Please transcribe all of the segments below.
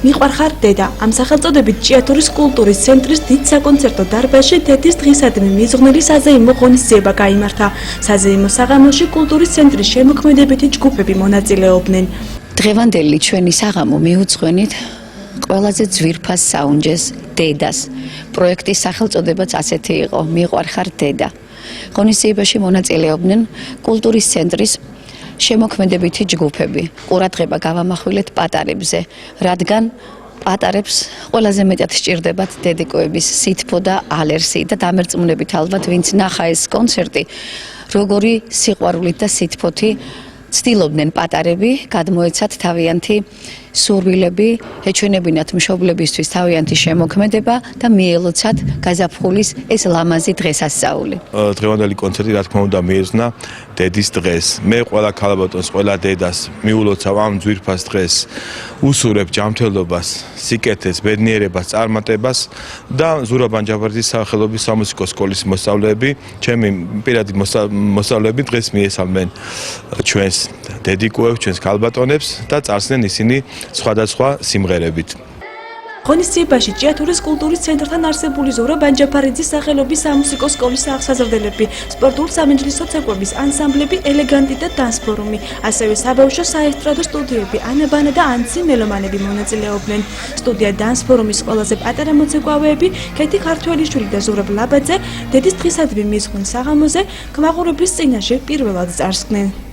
მიყვარხარ დედა ამ სახელწოდებით ჭიათურის კულტურის ცენტრის დიდ საკონცერტო დარბაზში დედის დღისადმი მიზღვნილი საზეიმო ღონისძიება გაიმართა. საზეიმო საღამოში კულტურის ცენტრის შემოქმედებითი ჯგუფები მონაწილეობდნენ. დღევანდელი ჩვენი საღამო მიუძღვენით ყველაზე ძვირფას საუნჯეს დედას. პროექტის სახელწოდებაც ასეთი იყო მიყვარხარ დედა. ღონისძიებაში მონაწილეობდნენ კულტურის ცენტრის შემოქმედებითი ჯგუფები. ყურადღება გავამახვილეთ პატარებზე, რადგან პატარებს ყველაზე მეტად სჭირდებათ დედიკოების სითბო და ალერსი და დამერწმუნებით ალბათ ვინც ნახა ეს კონცერტი, როგორი სიყვარულით და სითბოთი ცდილობდნენ პატარები გადმოეცათ თავიანთი სურვილები, ეჩვენებინათ მშობლებისთვის თავიანთი შემოქმედება და მიელოცათ გაზაფხულის ეს ლამაზი დღესასწაული. დღევანდელი კონცერტი რა თქმა უნდა მიეძღვნა დედის დღეს. მე ყველა ქალბატონს, ყველა დედას მიულოცავ ამ ძვირფას დღეს. უსურებ ჯანმრთელობას, სიკეთეს, ბედნიერებას, წარმატებას და ზურაბ ანჯაბარიძის სახელობის სამუსიკო სკოლის მოსწავლეები, ჩემი პირადი მოსწავლეები დღეს მიესალმენ ჩვენს დედიკოებს, ჩვენს ქალბატონებს და წარსნენ ისინი სხვადასხვა სიმღერებით. ღონისძიებაში ჭიათურის კულტურის ცენტრთან არსებული ზურაბ ანჯაფარიძის სახელობის სამუსიკო სკოლის აღსაზრდელები, სპორტულ-სამენჯლისო ცეკვების ანსამბლები, ელეგანტი და დანსფორუმი, ასევე საბავშვო საესტრადო სტუდიები ანაბანა და ანცი მელომანები მონაწილეობდნენ. სტუდია დანსფორუმის ყველაზე პატარა მოცეკვავეები, ქეთი ქართველიშვილი და ზურაბ ლაბაძე დედის დღისადმი მიზღვნილ საღამოზე გმაღურების წინაშე პირველად წარსდგნენ.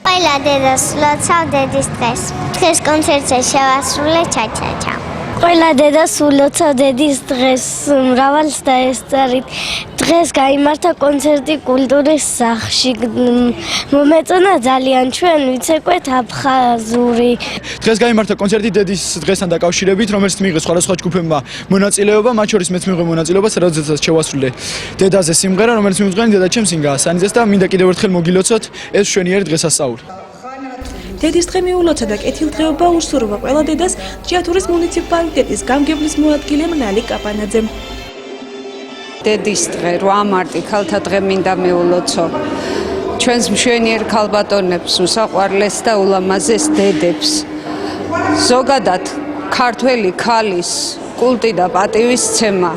ყველა დედას ვლოცავ დედის დღეს. დღეს კონცერტზე შევასრულე ჩაჩაჩა. ყველა დედას ვლოცავ დედის დღეს. მრავალს დაესწარით. დღეს გაიმართა კონცერტი კულტურის სახლში. მომეწონა ძალიან ჩვენ ვიცეკვეთ აფხაზური. დღეს გაიმართა კონცერტი დედის დღესთან დაკავშირებით, რომელიც მიიღეს სხვადასხვა ჯგუფებმა მონაწილეობა, მათ შორის მეც მიიღე მონაწილეობა, როდესაც შევასრულე დედაზე სიმღერა, რომელიც მიუძღვენი დედა ჩემს ინგაასანიძეს და მინდა კიდევ ერთხელ მოგილოცოთ ეს მშვენიერი დღესასწაული. დედის დღე მიულოცა და კეთილდღეობა უსურვა ყველა დედას ჭიათურის მუნიციპალიტეტის გამგებლის მოადგილე მნალი კაპანაძემ. დედის დღე 8 მარტი ქალთა დღე მინდა მიულოცო. ჩვენს მშვენიერ ქალბატონებს, უსაყვარლეს და ულამაზეს დედებს. ზოგადად ქართველი ქალის კულტი და პატივისცემა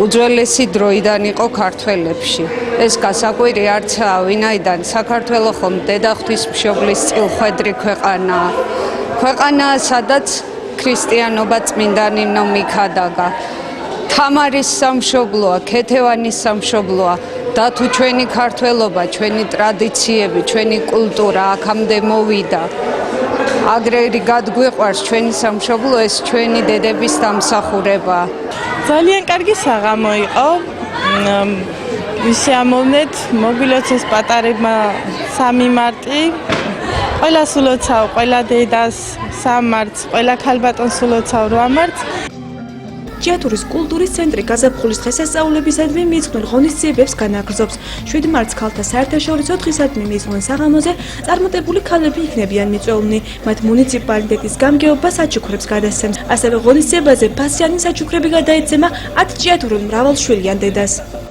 უძველესი დროიდან იყო ქართველებში. ეს გასაკვირი არცაა, ვინაიდან საქართველო ხომ დედა ღვთისმშობლის წილხვედრი ქვეყანაა. ქვეყანაა, სადაც ქრისტიანობა წმინდანი ნომიქადაგა. თამარის სამშობლოა, ქეთევანის სამშობლოა და თუ ჩვენი ქართველობა, ჩვენი ტრადიციები, ჩვენი კულტურა აქამდე მოვიდა. აგრერი გადგვიყვარს ჩვენი სამშობლო, ეს ჩვენი დედების დამსახურებაა. ძალიან კარგი საღამო იყო. ვისიამოვნეთ, მოგილოცეს პატარებმა 3 მარტი. ყველას ულოცავ, ყველა დედას 3 მარტს, ყველა ქალბატონს ულოცავ 8 მარტს. ჭიათურის კულტურის ცენტრი გაზაფხულის დღესასწაულებისადმი მიზღვნილ ღონისძიებებს განაგრძობს. 7 მარტს ქალთა საერთაშორისო დღისადმი მიზღვნილ საღამოზე წარმატებული ქალები იქნებიან მიწვეულნი. მათ მუნიციპალიტეტის გამგეობა საჩუქრებს გადასცემს. ასევე ღონისძიებაზე ფასიანი საჩუქრები გადაეცემა 10 ჭიათურულ მრავალშვილიან დედას.